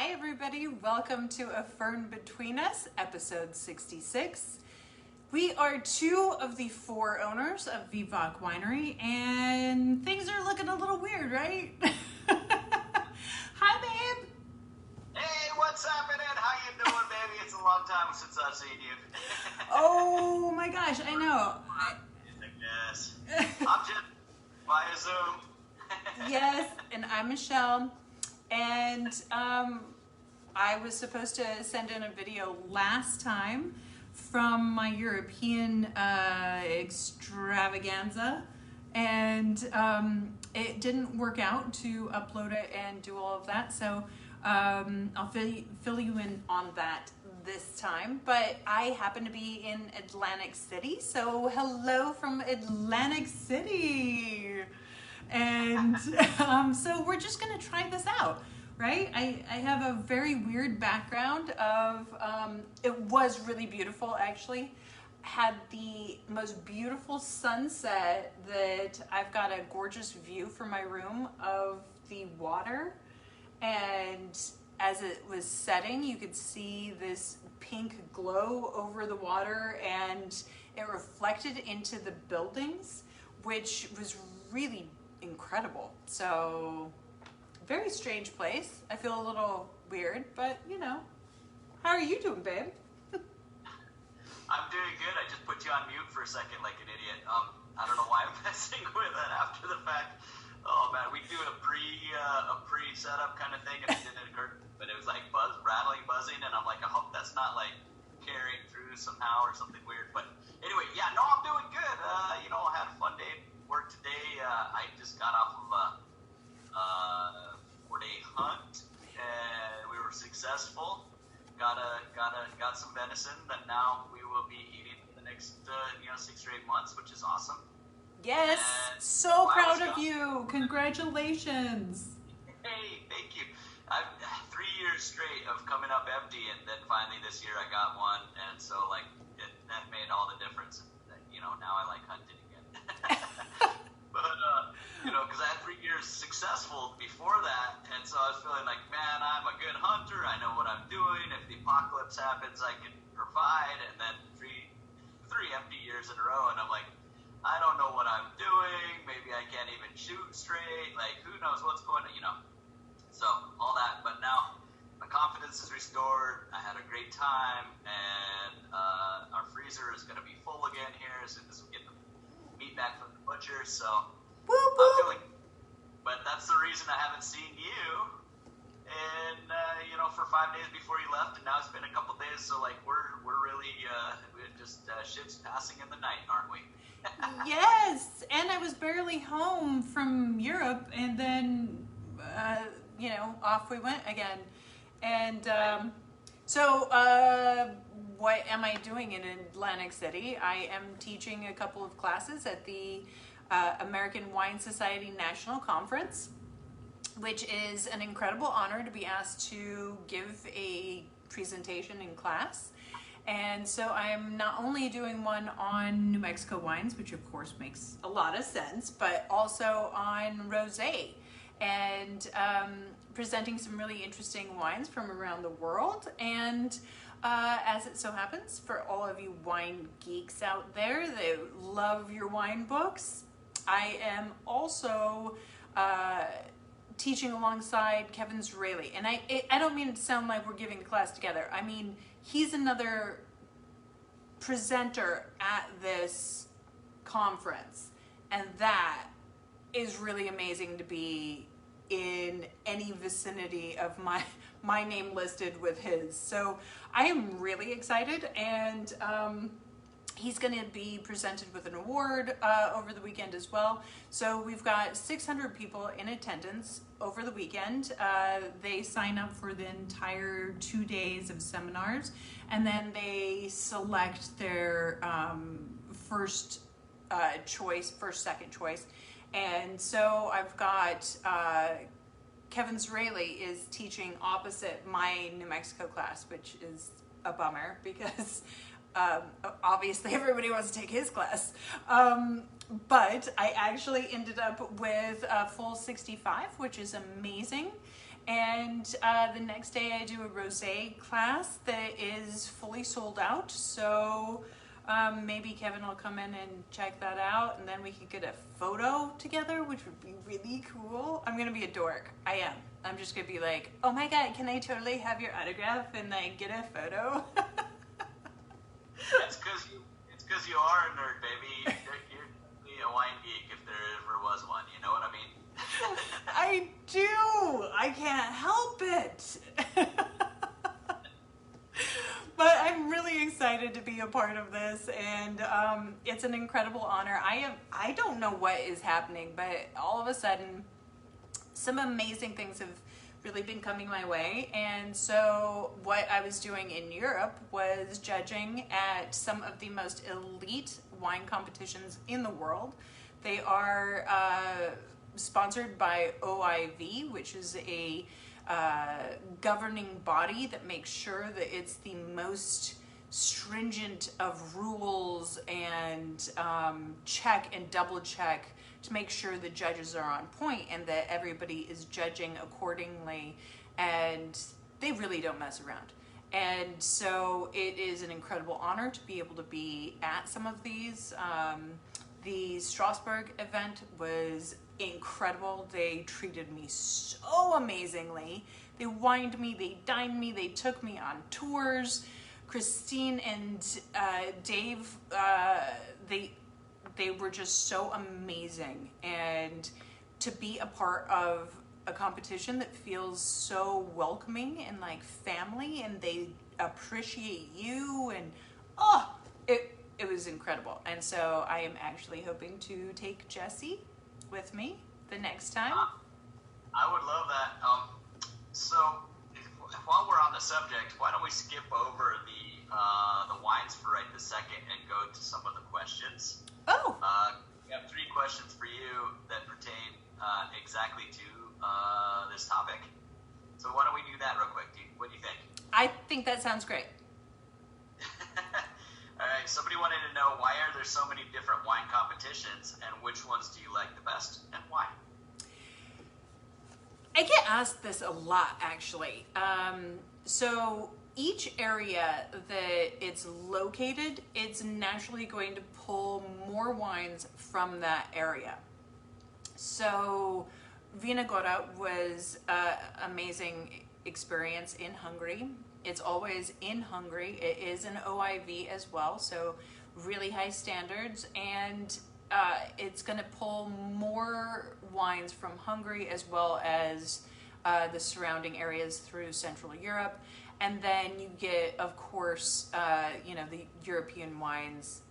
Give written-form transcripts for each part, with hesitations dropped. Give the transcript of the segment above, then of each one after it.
Hi everybody, welcome to A Fern Between Us, episode 66. We are two of the four owners of Vivac Winery, and things are looking a little weird, right? Hi babe! Hey, what's happening? How you doing, baby? It's a long time since I've seen you. Oh my gosh, I know. Yes. I'm just via Zoom. Yes, and I'm Michelle. And I was supposed to send in a video last time from my European extravaganza, and it didn't work out to upload it and do all of that, so I'll fill you in on that this time. But I happen to be in Atlantic City, so hello from Atlantic City. And so we're just gonna try this out, right? I have a very weird background of, it was really beautiful actually. Had the most beautiful sunset that I've got a gorgeous view from my room of the water. And as it was setting, you could see this pink glow over the water and it reflected into the buildings, which was really incredible. So very strange place. I feel a little weird, but you know. How are you doing, babe? I'm doing good. I just put you on mute for a second like an idiot. I don't know why I'm messing with it after the fact. Oh man, we do a pre-setup kind of thing, and it didn't occur, but it was like buzzing, and I'm like, I hope that's not like carrying through somehow or something weird. But anyway, yeah, no, I'm doing good. I had a fun day at work today. I just got off of a 4-day hunt, and we were successful. Got some venison that now we will be eating for the next 6 or 8 months, which is awesome. Yes, and so proud of you. Congratulations. Hey, thank you. I've 3 years straight of coming up empty, and then finally this year I got one, and so like that made all the difference. Now I like hunting again. But because I had 3 years successful before that, and so I was feeling like, man, I'm a good hunter. I know what I'm doing. If the apocalypse happens, I can provide. And then three empty years in a row, and I'm like, I don't know what I'm doing. Maybe I can't even shoot straight. Like, who knows what's going on, So all that, but now my confidence is restored. I had a great time, and our freezer is going to be full again here as soon as we get the meat back from the butcher. So Whoop, I'm whoop. feeling, but that's the reason I haven't seen you. And for 5 days before you left, and now it's been a couple days. So like we're really we're just ships passing in the night, aren't we? Yes, and I was barely home from Europe, and then off we went again. And so what am I doing in Atlantic City? I am teaching a couple of classes at the American Wine Society National Conference, which is an incredible honor to be asked to give a presentation in class. And so I'm not only doing one on New Mexico wines, which of course makes a lot of sense, but also on rosé, and presenting some really interesting wines from around the world. And as it so happens, for all of you wine geeks out there that love your wine books, I am also teaching alongside Kevin Syrah. And I don't mean it to sound like we're giving a class together. I mean, he's another presenter at this conference, and that is really amazing to be in any vicinity of my name listed with his. So I am really excited, and he's going to be presented with an award over the weekend as well. So we've got 600 people in attendance over the weekend. They sign up for the entire 2 days of seminars, and then they select their first, second choice. And so I've got Kevin Syrah is teaching opposite my New Mexico class, which is a bummer because obviously everybody wants to take his class. But I actually ended up with a full 65, which is amazing. And the next day I do a rosé class that is fully sold out. So maybe Kevin will come in and check that out, and then we could get a photo together, which would be really cool. I'm gonna be a dork. I am. I'm just gonna be like, oh my God, can I totally have your autograph and like get a photo? It's because you are a nerd, baby. You're a wine geek if there ever was one. You know what I mean? I do. I can't help it. But I'm really excited to be a part of this, and it's an incredible honor. I don't know what is happening, but all of a sudden, some amazing things have really been coming my way. And so what I was doing in Europe was judging at some of the most elite wine competitions in the world. They are sponsored by OIV, which is a governing body that makes sure that it's the most stringent of rules and check and double check to make sure the judges are on point and that everybody is judging accordingly, and they really don't mess around. And so it is an incredible honor to be able to be at some of these. The Strasbourg event was incredible. They treated me so amazingly. They wined me, they dined me, they took me on tours. Christine and Dave, they were just so amazing. And to be a part of a competition that feels so welcoming and like family, and they appreciate you, and it was incredible. And so I am actually hoping to take Jesse with me the next time. I would love that. So while we're on the subject, why don't we skip over the wines for right this second and go to some of the questions? Oh. We have 3 questions for you that pertain exactly to this topic. So why don't we do that real quick? What do you think? I think that sounds great. All right, somebody wanted to know, why are there so many different wine competitions, and which ones do you like the best, and why? I get asked this a lot, actually. So each area that it's located, it's naturally going to pull more wines from that area. So Vinogora was an amazing experience in Hungary. It's always in Hungary. It is an OIV as well, so really high standards, and it's going to pull more wines from Hungary as well as the surrounding areas through Central Europe. And then you get, of course, the European wines.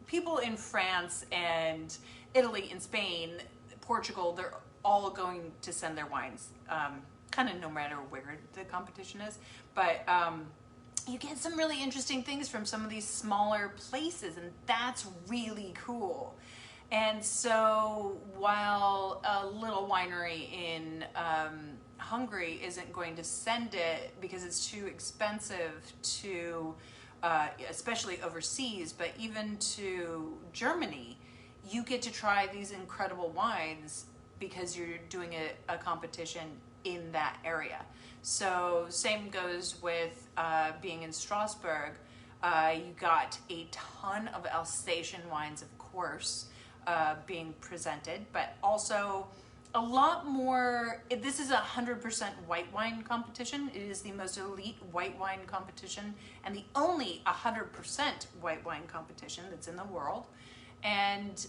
People in France and Italy and Spain, Portugal, they're all going to send their wines, kind of no matter where the competition is. But you get some really interesting things from some of these smaller places, and that's really cool. And so while a little winery in Hungary isn't going to send it because it's too expensive to, especially overseas, but even to Germany, you get to try these incredible wines because you're doing a competition in that area. So same goes with being in Strasbourg. You got a ton of Alsatian wines, of course, being presented, but also a lot more. This is 100% white wine competition. It is the most elite white wine competition and the only 100% white wine competition that's in the world. And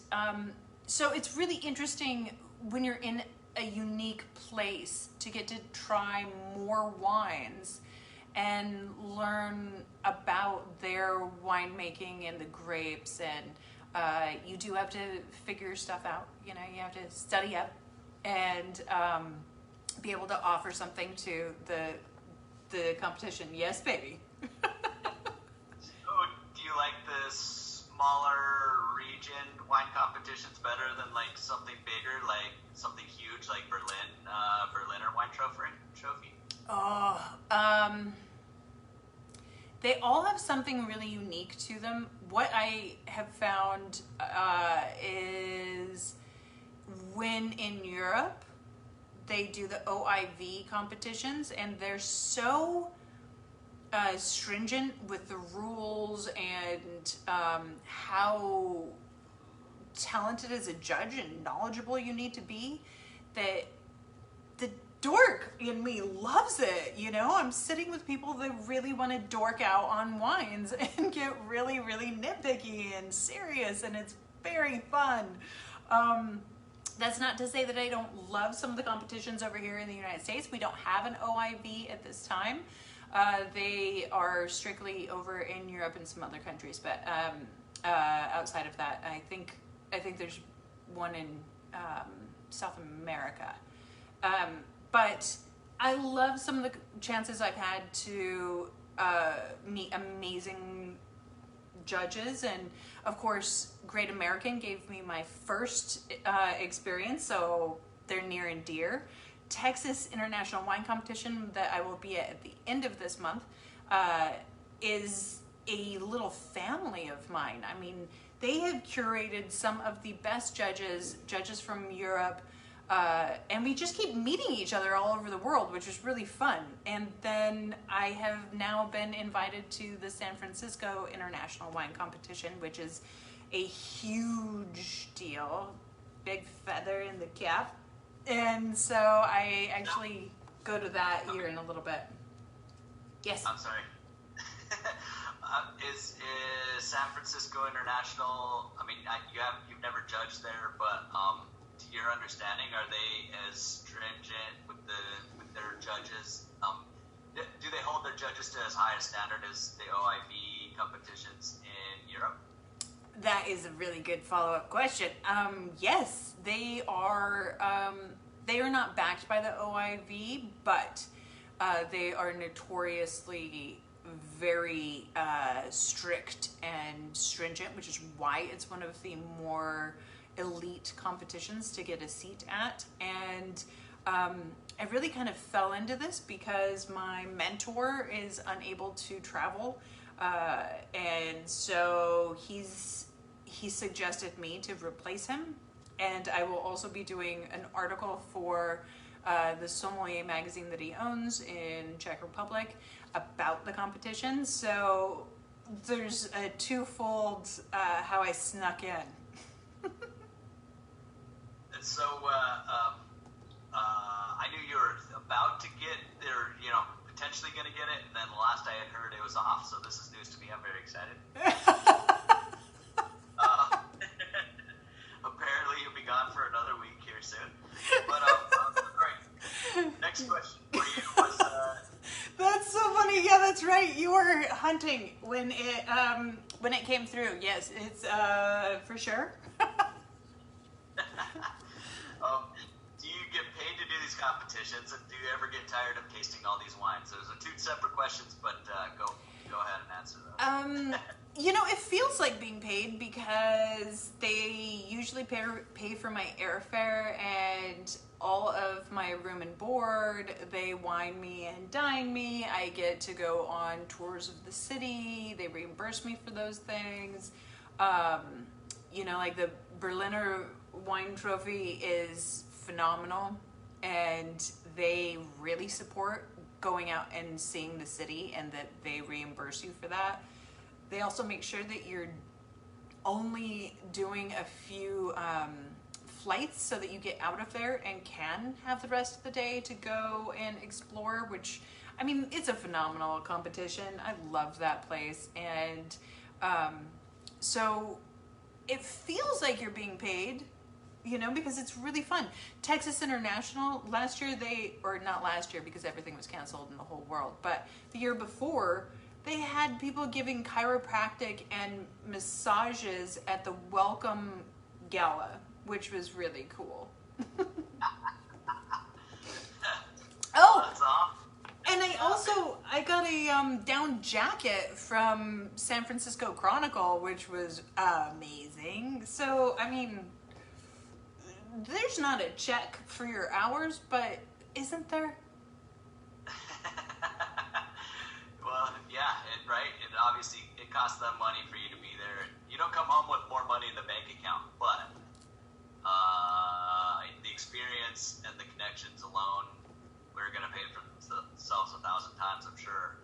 so it's really interesting when you're in a unique place to get to try more wines and learn about their winemaking and the grapes. And you do have to figure stuff out. You have to study up and be able to offer something to the competition. Yes, baby. So, do you like the smaller region wine competitions better than like something bigger, like something huge, like Berliner wine trophy? They all have something really unique to them. What I have found is when in Europe, they do the OIV competitions, and they're so stringent with the rules and how talented as a judge and knowledgeable you need to be, that the dork in me loves it. You know, I'm sitting with people that really want to dork out on wines and get really, really nitpicky and serious, and it's very fun. That's not to say that I don't love some of the competitions over here in the United States. We don't have an OIV at this time. They are strictly over in Europe and some other countries, but outside of that, I think there's one in South America. But I love some of the chances I've had to meet amazing judges, and of course Great American gave me my first experience, so they're near and dear. Texas International Wine Competition that I will be at the end of this month is a little family of mine. I mean, they have curated some of the best judges from Europe, and we just keep meeting each other all over the world, which is really fun. And then I have now been invited to the San Francisco International Wine Competition, which is a huge deal, big feather in the cap. And so I actually go to that here in a little bit. Yes. I'm sorry. Is San Francisco International? I mean, you've never judged there, but to your understanding, are they as stringent with their judges? Do they hold their judges to as high a standard as the OIV competitions in Europe? That is a really good follow-up question. Yes, they are. They are not backed by the OIV, but they are notoriously very strict and stringent, which is why it's one of the more elite competitions to get a seat at. And I really kind of fell into this because my mentor is unable to travel, and so he suggested me to replace him. And I will also be doing an article for the Sommelier magazine that he owns in Czech Republic about the competition. So there's a twofold how I snuck in. So I knew you were about to get there, potentially going to get it, and then last I had heard it was off, so this is news to me. I'm very excited. Apparently you'll be gone for another week here soon. But great. Next question for you was That's so funny. Yeah, that's right. You were hunting when it came through. Yes, it's for sure. Do you get paid to do these competitions, and do you ever get tired of tasting all these wines? Those are two separate questions, but go ahead and answer those. It feels like being paid because they usually pay for my airfare and all of my room and board. They wine me and dine me. I get to go on tours of the city. They reimburse me for those things. Like the Berliner Wine Trophy is phenomenal, and they really support going out and seeing the city, and that they reimburse you for that. They also make sure that you're only doing a few flights so that you get out of there and can have the rest of the day to go and explore, which, I mean, it's a phenomenal competition. I love that place. And so it feels like you're being paid, because it's really fun. Texas International, last year not last year because everything was canceled in the whole world, but the year before, they had people giving chiropractic and massages at the welcome gala, which was really cool. Oh, that's awesome. And I got a down jacket from San Francisco Chronicle, which was amazing. So, I mean, there's not a check for your hours, but isn't there? Well, yeah, right. It obviously it costs them money for you to be there. You don't come home with more money in the bank account, but the experience experience and the connections alone, we're going to pay for themselves 1,000 times, I'm sure.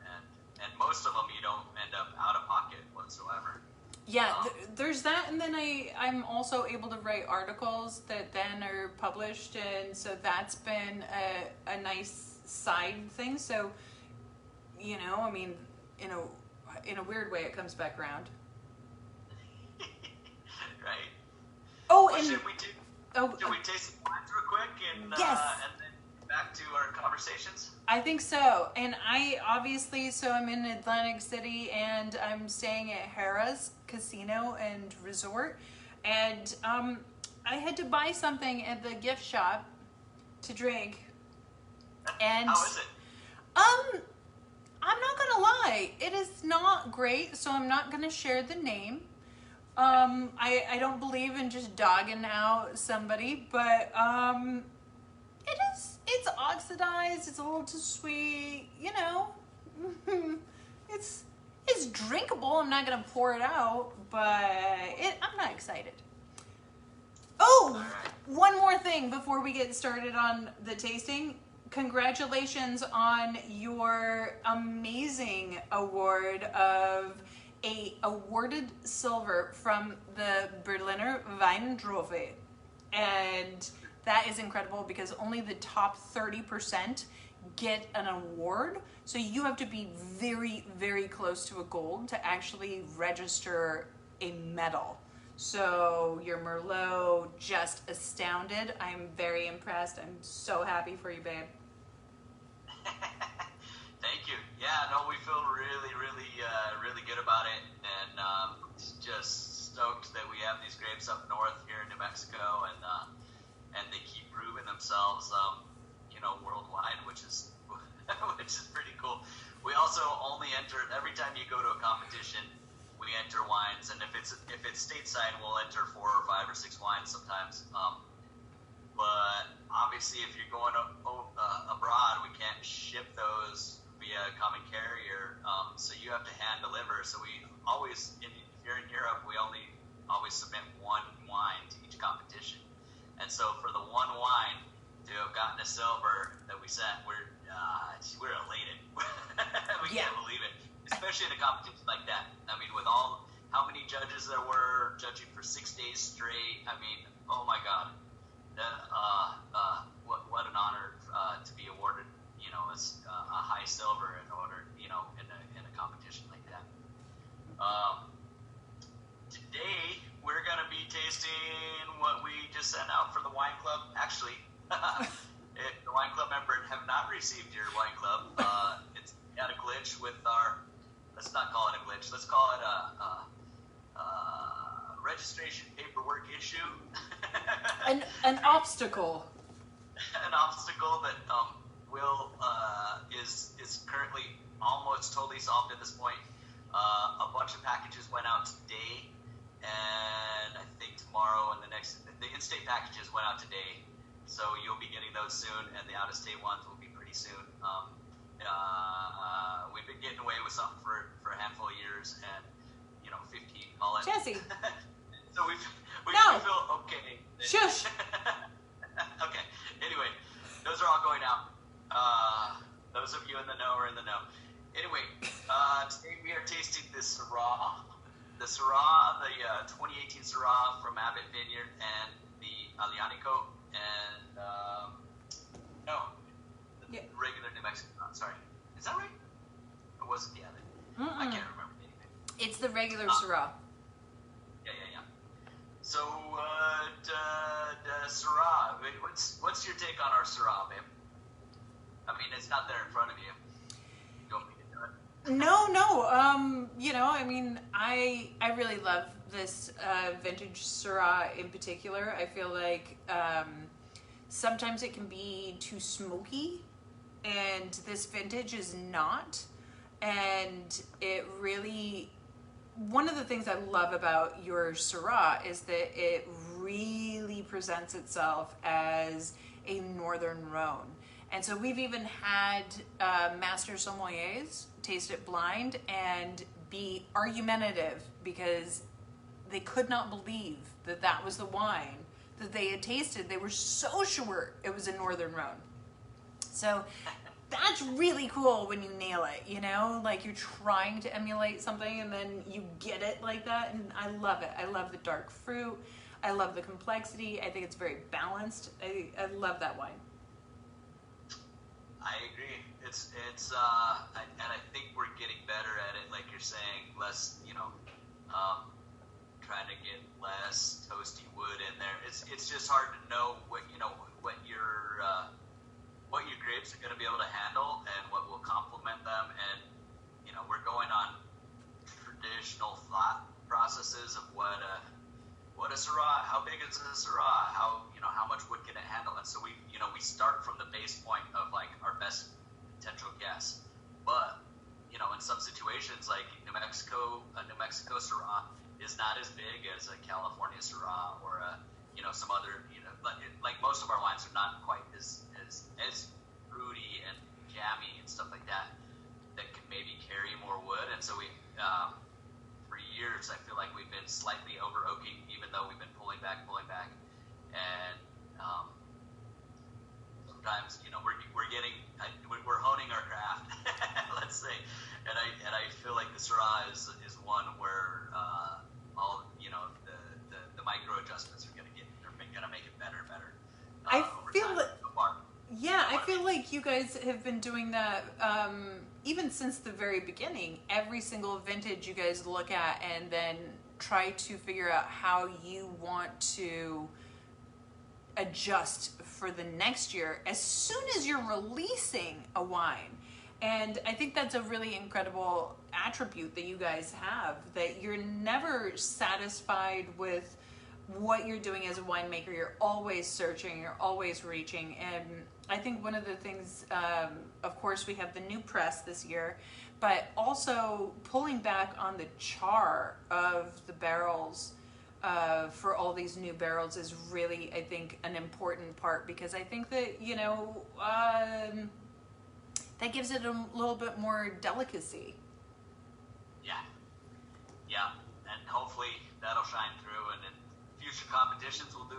And most of them, you don't end up out of pocket whatsoever. Yeah, there's that, and then I'm also able to write articles that then are published, and so that's been a nice side thing. So, you know, I mean, in a weird way, it comes back around. Right. Oh, well, and should we taste some wines real quick and yes. And then back to our conversations? I think so. And so I'm in Atlantic City and I'm staying at Harrah's Casino and Resort. And I had to buy something at the gift shop to drink. And how is it? I'm not gonna lie, it is not great, so I'm not gonna share the name. I don't believe in just dogging out somebody, but it's oxidized, it's a little too sweet, you know. It's drinkable. I'm not gonna pour it out, but I'm not excited. Oh, one more thing before we get started on the tasting. Congratulations on your amazing award of a awarded silver from the Berliner Weindrofe. And that is incredible because only the top 30% get an award. So you have to be very, very close to a gold to actually register a medal. So your Merlot, just astounded. I'm very impressed. I'm so happy for you, babe. Thank you. Yeah, no, we feel really, really good about it, and just stoked that we have these grapes up north here in New Mexico, and they keep proving themselves, worldwide, which is pretty cool. We also only enter every time you go to a competition. We enter wines, and if it's stateside, we'll enter 4 or 5 or 6 wines sometimes. But obviously, if you're going abroad, we can't ship those via common carrier, so you have to hand deliver. So we always, if you're in Europe, we always submit 1 wine to each competition. And so for the 1 wine to have gotten a silver that we sent, we're elated. We can't believe it, especially in a competition like that. I mean, with how many judges there were judging for 6 days straight. I mean, oh my God. What an honor to be awarded, as a high silver in order, in a competition like that. Today we're gonna be tasting what we just sent out for the wine club. Actually, if the wine club member have not received your wine club, it's had a glitch with our. Let's not call it a glitch. Let's call it a registration paperwork issue. An obstacle. An obstacle that is currently almost totally solved at this point. A bunch of packages went out today, and I think tomorrow and the in-state packages went out today. So you'll be getting those soon, and the out-of-state ones will be pretty soon. We've been getting away with something for a handful of years, and 15, call it. Jesse. So we No. feel okay. Shush. Okay. Anyway, those are all going out. Those of you in the know are in the know. Anyway, today we are tasting the Syrah, the 2018 Syrah from Abbott Vineyard, and the Aglianico, and regular New Mexico. Sorry, is that right? Or was it the Abbott? I can't remember anything. It's the regular Syrah. Yeah. So, Syrah, what's your take on our Syrah, babe? I mean, it's not there in front of you. You want me to do it? No. I mean, I really love this vintage Syrah in particular. I feel like sometimes it can be too smoky, and this vintage is not. And it really, one of the things I love about your Syrah is that it really presents itself as a northern Rhone. And so we've even had master sommeliers taste it blind and be argumentative because they could not believe that was the wine that they had tasted, they were so sure it was a Northern Rhone. So that's really cool when you nail it, you know, like you're trying to emulate something and then you get it like that. And I love it. I love the dark fruit. I love the complexity. I think it's very balanced. I love that wine. I agree. And I think we're getting better at it, like you're saying, less, trying to get less toasty wood in there. It's just hard to know what your grapes are going to be able to handle and what will complement them. And, we're going on traditional thought processes of what a Syrah, how big is a Syrah, how much wood can it handle? And so we start from the base point of like our best potential guess. But, in some situations like a New Mexico Syrah is not as big as a California Syrah or some other, like most of our wines are not quite as fruity and jammy and stuff like that can maybe carry more wood. And so we, for years, I feel like we've been slightly over oaking, even though we've been pulling back. And sometimes, we're honing our craft, let's say. And I feel like the Syrah is one where all the micro adjustments are gonna make it better and better. I feel time. like, I feel like you guys have been doing that even since the very beginning. Every single vintage you guys look at and then try to figure out how you want to adjust for the next year as soon as you're releasing a wine. And I think that's a really incredible attribute that you guys have, that you're never satisfied with what you're doing as a winemaker. You're always searching, you're always reaching. And I think one of the things, of course, we have the new press this year, but also pulling back on the char of the barrels for all these new barrels is really, I think, an important part, because I think that, that gives it a little bit more delicacy. Yeah, and hopefully that'll shine through, and in future competitions we'll be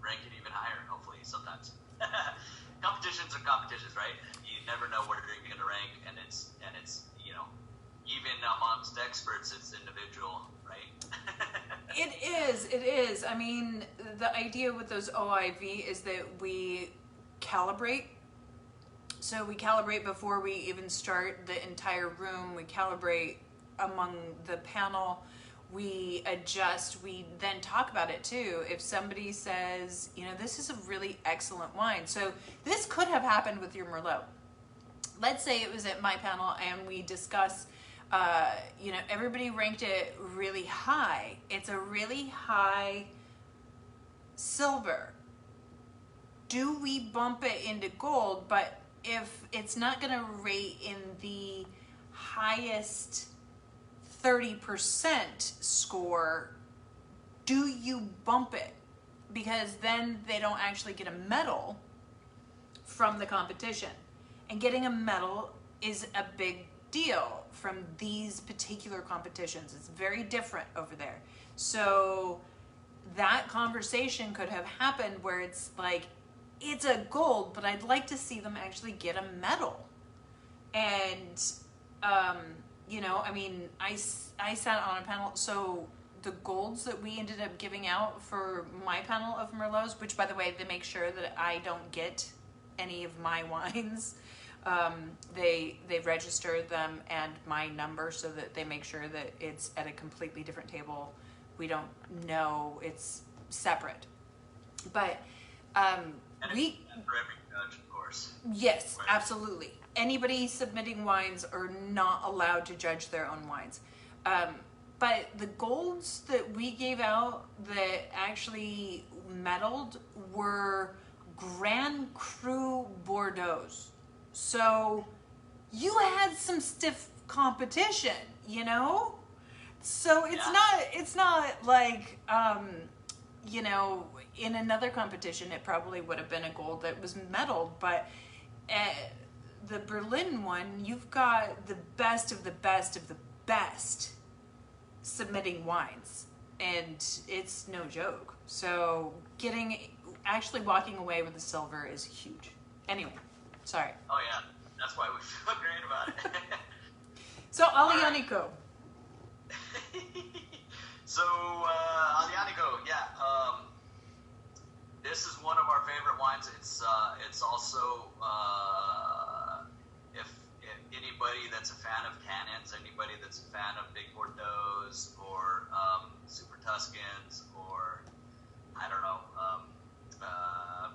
ranking even higher, hopefully, sometimes. Competitions are competitions, right? You never know where you're going to rank, and it's even amongst experts, it's individual, right? It is. I mean, the idea with those OIV is that we calibrate. So we calibrate before we even start the entire room. We calibrate among the panel. We adjust. We then talk about it too. If somebody says, this is a really excellent wine. So this could have happened with your Merlot. Let's say it was at my panel and we discuss, everybody ranked it really high. It's a really high silver. Do we bump it into gold? But if it's not going to rate in the highest 30% score, do you bump it? Because then they don't actually get a medal from the competition. And getting a medal is a big deal from these particular competitions. It's very different over there. So that conversation could have happened where it's like, it's a gold, but I'd like to see them actually get a medal. And, I sat on a panel, so the golds that we ended up giving out for my panel of Merlots, which, by the way, they make sure that I don't get any of my wines. They register them and my number so that they make sure that it's at a completely different table. We don't know, it's separate. But and for every judge, of course. Yes, absolutely. Anybody submitting wines are not allowed to judge their own wines. But the golds that we gave out that actually medaled were Grand Cru Bordeaux's. So you had some stiff competition, So it's not like, in another competition, it probably would have been a gold that was medaled, but the Berlin one, you've got the best of the best of the best submitting wines. and it's no joke. So actually walking away with the silver is huge. Anyway, sorry. Oh yeah, that's why we feel great about it. So Aglianico. So Aglianico, yeah. This is one of our favorite wines. It's also if anybody that's a fan of tannins, anybody that's a fan of big Bordeaux or super Tuscans, or I don't know,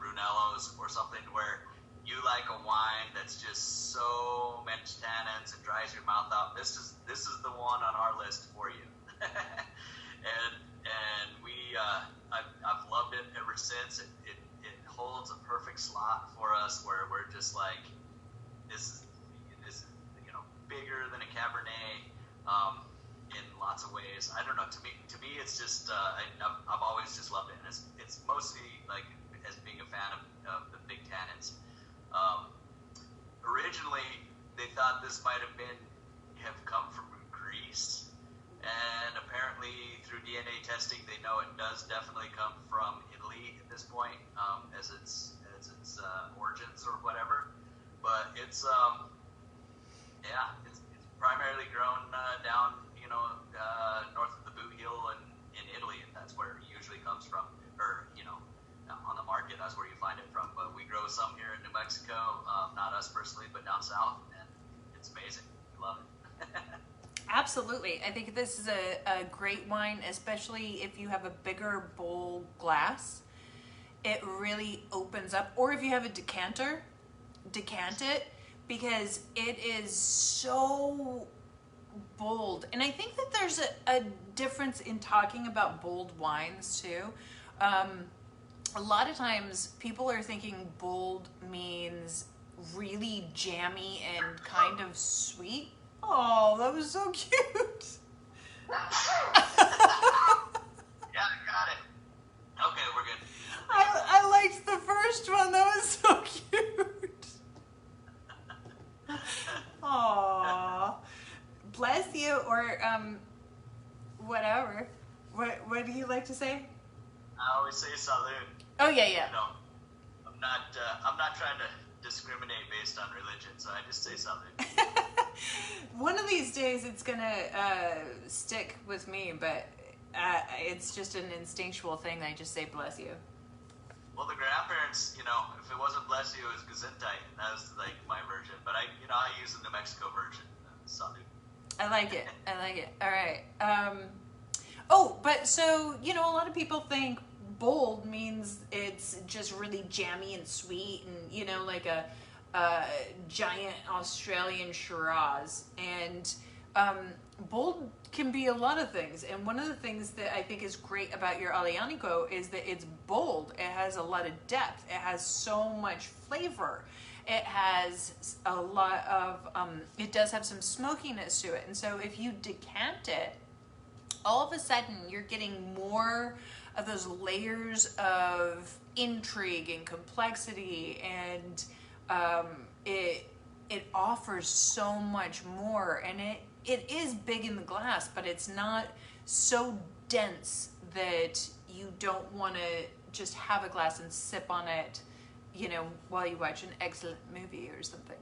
Brunellos or something, where you like a wine that's just so much tannins and dries your mouth out. This is the one on our list for you. and we I've loved it ever since. It holds a perfect slot for us, where we're just like, this is bigger than a Cabernet in lots of ways. I don't know. To me it's just I've always just loved it, and it's mostly like as being a fan of the big tannins. Originally, they thought this might have come from Greece, and apparently through DNA testing, they know it does definitely come from Italy at this point, as its origins or whatever. But it's primarily grown down north of the boot heel in Italy, and that's where it usually comes from, or on the market, that's where you find it from. But we grow some here in New Mexico, not us personally, but down south, and it's amazing. We love it. Absolutely. I think this is a great wine, especially if you have a bigger bowl glass. It really opens up. Or if you have a decanter, decant it, because it is so bold. And I think that there's a difference in talking about bold wines too. A lot of times people are thinking bold means really jammy and kind of sweet. Oh, that was so cute. Yeah, I got it. Okay, we're good. I liked the first one. That was so cute. Aw. Bless you, or whatever. What do you like to say? I always say salud. Oh yeah. I'm not trying to discriminate based on religion, so I just say salud. One of these days it's gonna stick with me, but it's just an instinctual thing. I just say bless you. Well, the grandparents, if it wasn't bless you, it was gesundheit. That was like my version, but I use the New Mexico version. Salud. I like it. All right. But so, a lot of people think bold means it's just really jammy and sweet and, like a giant Australian Shiraz. And bold can be a lot of things. And one of the things that I think is great about your Aglianico is that it's bold. It has a lot of depth. It has so much flavor. It has a lot of, it does have some smokiness to it. And so if you decant it, all of a sudden you're getting more of those layers of intrigue and complexity, and it offers so much more. And it is big in the glass, but it's not so dense that you don't want to just have a glass and sip on it, while you watch an excellent movie or something.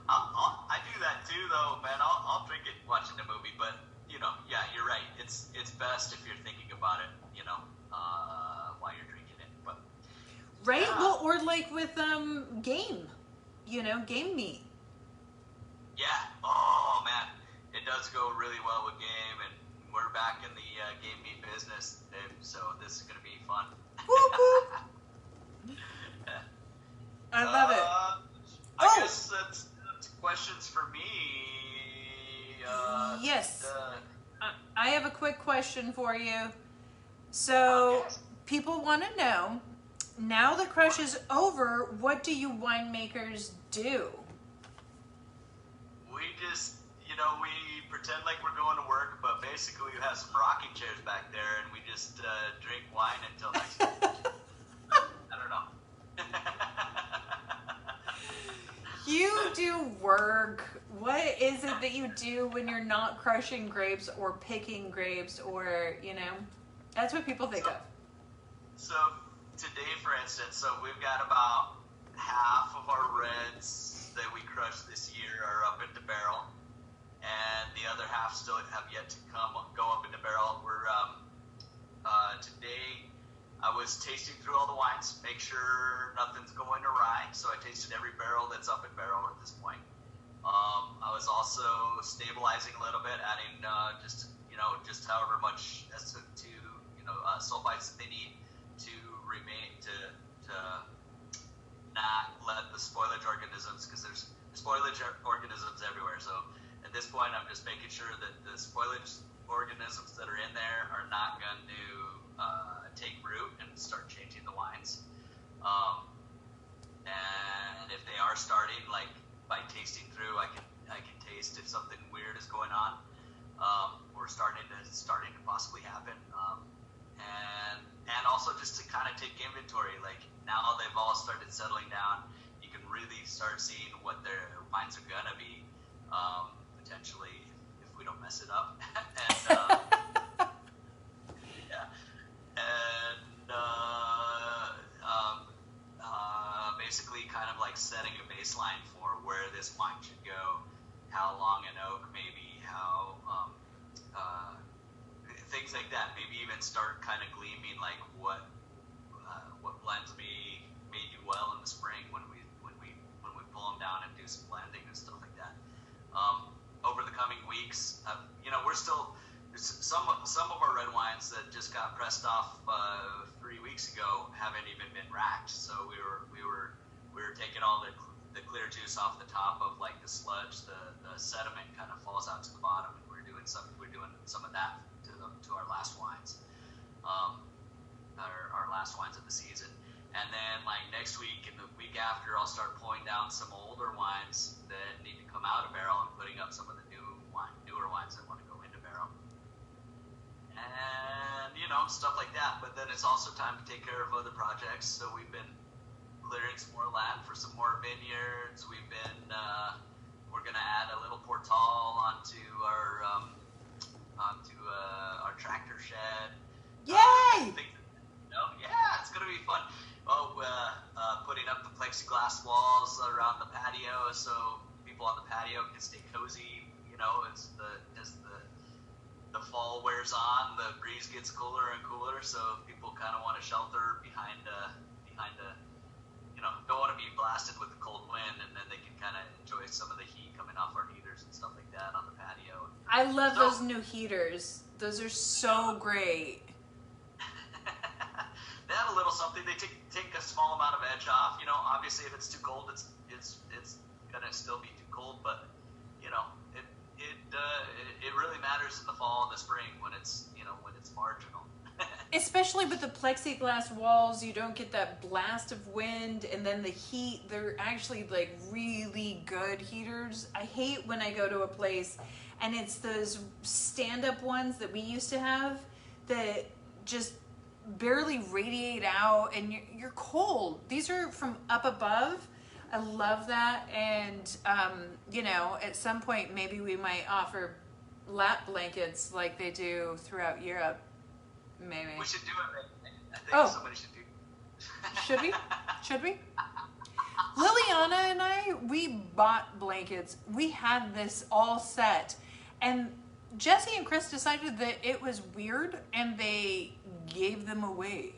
I do that too, though, man. I'll drink it watching a movie, but yeah, you're right. It's best if you're thinking about it, while you're drinking it. But right, well, or like with game meat. Yeah. Oh man, it does go really well with game, and we're back in the game meat business, so this is gonna be fun. Whoop, whoop. I love it. I guess that's questions for me. Yes. I have a quick question for you. So, people want to know, now the crush is over, what do you winemakers do? We just, we pretend like we're going to work, but basically we have some rocking chairs back there, and we just drink wine until next week. I don't know. You do work. What is it that you do when you're not crushing grapes or picking grapes or, that's what people think of. So today, for instance, we've got about half of our reds that we crushed this year are up into barrel, and the other half still have yet to go up into barrel. Today I was tasting through all the wines, make sure nothing's going awry. So I tasted every barrel that's up in barrel at this point. I was also stabilizing a little bit, adding just however much as to sulfites that they need to remain to not let the spoilage organisms, because there's spoilage organisms everywhere. So at this point, I'm just making sure that the spoilage organisms that are in there are not going to take root and start changing the wines. And if they are starting, like by tasting through, I can taste if something weird is going on, or starting to possibly happen. And also just to kind of take inventory, like now they've all started settling down, you can really start seeing what their wines are gonna be, potentially, if we don't mess it up. And basically kind of like setting a baseline for where this wine should go, how long an oak, maybe how things like that. Maybe even start kind of gleaming like what blends may do well in the spring when we pull them down and do some blending and stuff like that. Over the coming weeks, we're still some of our red wines that just got pressed off 3 weeks ago haven't even been racked. So we were taking all the clear juice off the top of like the sludge, the sediment kind of falls out to the bottom, and we're doing some of that to our last wines, our last wines of the season. And then like next week and the week after, I'll start pulling down some older wines that need to come out of barrel and putting up some of the newer wines that want to go into barrel, and stuff like that. But then it's also time to take care of other projects. So we've been clearing some more land for some more vineyards. We've been we're gonna add a little portal onto our tractor shed. Yay! It's gonna be fun. Putting up the plexiglass walls around the patio so people on the patio can stay cozy. As the fall wears on, the breeze gets cooler and cooler, so people kind of want to shelter behind don't want to be blasted with the cold wind, and then they can kind of enjoy some of the heat coming off our heaters and stuff like that on the patio. I love those new heaters. Those are so great. They have a little something. They take a small amount of edge off. Obviously if it's too cold, it's gonna still be too cold, but it really matters in the fall and the spring when it's marginal. Especially with the plexiglass walls, you don't get that blast of wind, and then the heat. They're actually like really good heaters. I hate when I go to a place and it's those stand-up ones that we used to have that just barely radiate out and you're cold. These are from up above. I love that. And at some point maybe we might offer lap blankets like they do throughout Europe. Maybe we should do it. I think somebody should do. Should we? Liliana and I, we bought blankets. We had this all set, and Jesse and Chris decided that it was weird, and they gave them away.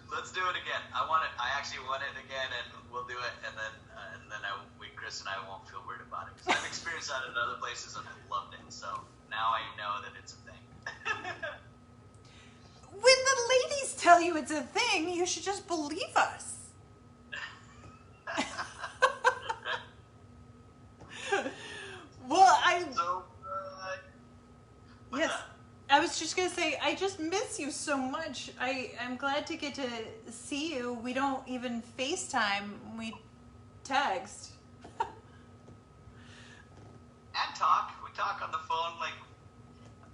Let's do it again. I actually want it again, and we'll do it, and then Chris and I won't feel weird about it, because I've experienced that in other places and I loved it. So now I know that it's a thing. When the ladies tell you it's a thing, you should just believe us. Well, yes, I was just gonna say, I just miss you so much. I'm glad to get to see you. We don't even FaceTime, we text. And talk. We talk on the phone, like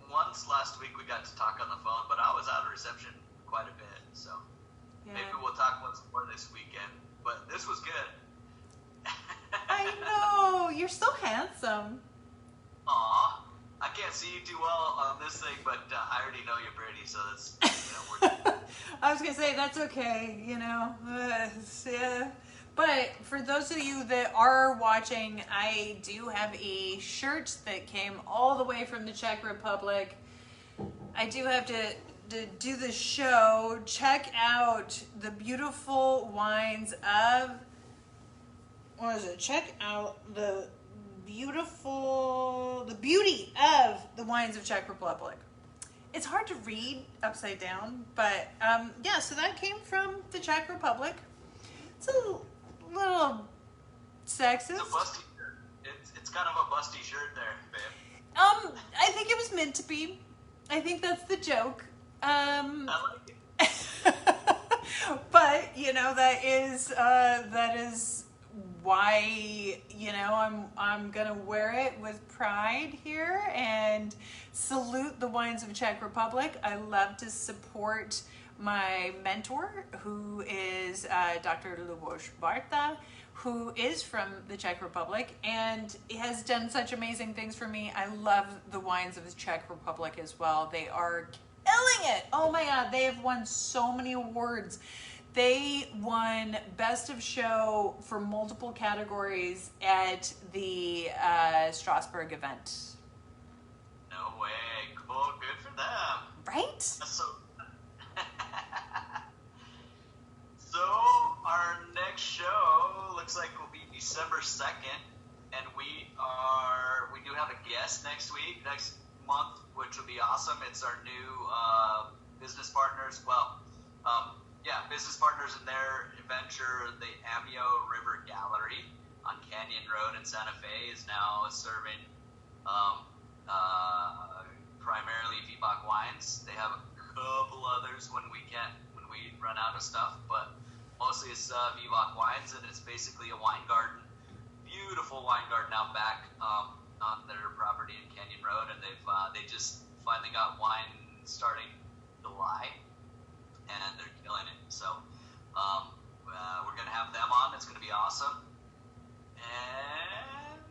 once last week we got to talk on the phone, but I was out of reception quite a bit, so maybe we'll talk once more this weekend. But this was good. I know, see you do well on this thing, but I already know you, Brady, so that's, we're... I was going to say, that's okay, yeah. But for those of you that are watching, I do have a shirt that came all the way from the Czech Republic. I do have to do the show. Check out the beautiful wines of, check out the beauty of the wines of Czech Republic. It's hard to read upside down, but yeah, so that came from the Czech Republic. It's a little sexist. It's a busty shirt. It's kind of a busty shirt there, babe. I think it was meant to be. I think that's the joke. I like it. But that is why I'm gonna wear it with pride here and salute the wines of Czech Republic. I love to support my mentor, who is Dr. Luboš Barta, who is from the Czech Republic and has done such amazing things for me. I love the wines of the Czech Republic as well. They are killing it. Oh my God, they have won so many awards. They won Best of Show for multiple categories at the Strasbourg event. No way. Cool. Good for them. Right? So our next show looks like will be December 2nd, and we do have a guest next month, which will be awesome. It's our new business partners. Business partners in their venture. The Amio River Gallery on Canyon Road in Santa Fe is now serving primarily VBOC wines. They have a couple others when we run out of stuff, but mostly it's VBOC wines, and it's basically a wine garden, beautiful wine garden out back on their property in Canyon Road, and they just finally got wine starting July, and they're killing it. So we're gonna have them on. It's gonna be awesome. And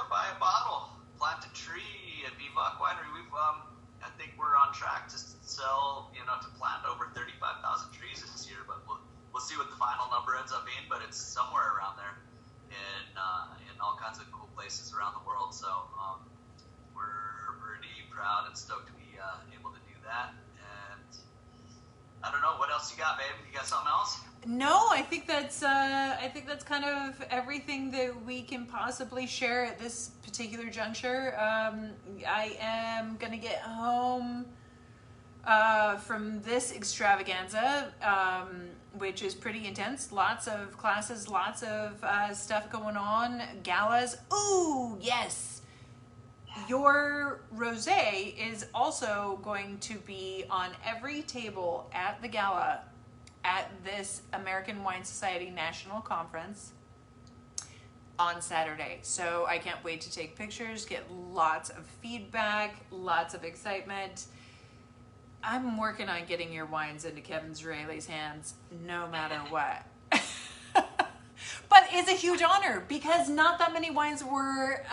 buy a bottle, plant a tree at VBOC Winery. I think we're on track to sell, to plant over 35,000 trees this year, but we'll see what the final number ends up being, but it's somewhere around there in all kinds of cool places around the world. So we're pretty proud and stoked to be able to do that. And I don't know, what else you got, babe? You got something else? No, I think that's kind of everything that we can possibly share at this particular juncture. I am gonna get home from this extravaganza, which is pretty intense. Lots of classes, lots of stuff going on, galas. Ooh, yes. Your rosé is also going to be on every table at the gala at this American Wine Society National Conference on Saturday. So I can't wait to take pictures, get lots of feedback, lots of excitement. I'm working on getting your wines into Kevin Zraely's hands no matter what. But it's a huge honor because not that many wines were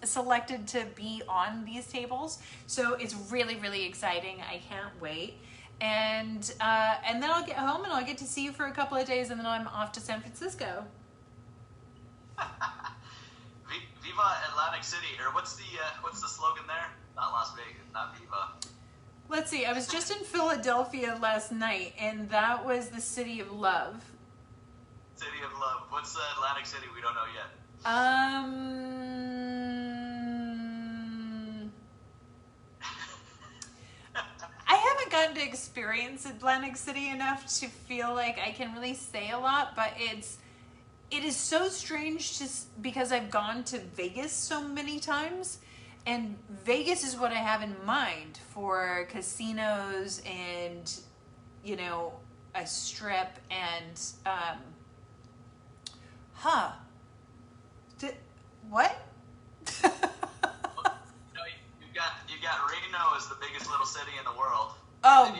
selected to be on these tables. So it's really, really exciting. I can't wait. And then I'll get home and I'll get to see you for a couple of days, and then I'm off to San Francisco. Viva Atlantic City, or what's the slogan there? Not Las Vegas, not Viva. Let's see. I was just in Philadelphia last night, and that was the City of Love. City of Love. What's Atlantic City? We don't know yet. I haven't gotten to experience Atlantic City enough to feel like I can really say a lot, but it is so strange because I've gone to Vegas so many times, and Vegas is what I have in mind for casinos and, a strip and, what? You got Reno is the biggest little city in the world. Oh,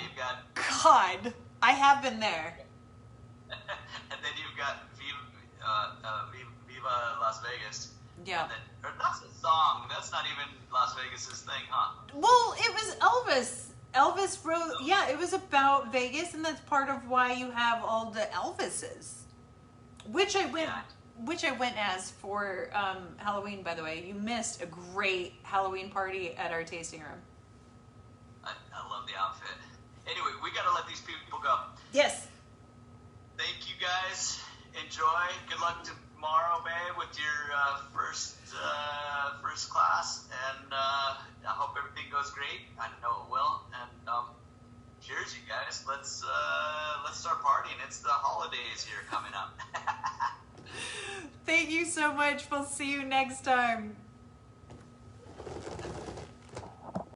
God. I have been there. And then you've got Viva Las Vegas. Yeah. And then, or that's a song. That's not even Las Vegas's thing, huh? Well, it was Elvis. Elvis wrote, yeah, it was about Vegas, and that's part of why you have all the Elvises, which I went, as for Halloween. By the way, you missed a great Halloween party at our tasting room. I love the outfit. Anyway, we gotta let these people go. Yes. Thank you guys. Enjoy. Good luck tomorrow, babe, with your first class, and I hope everything goes great. I know it will. And cheers, you guys. Let's start partying. It's the holidays here coming up. Thank you so much. We'll see you next time.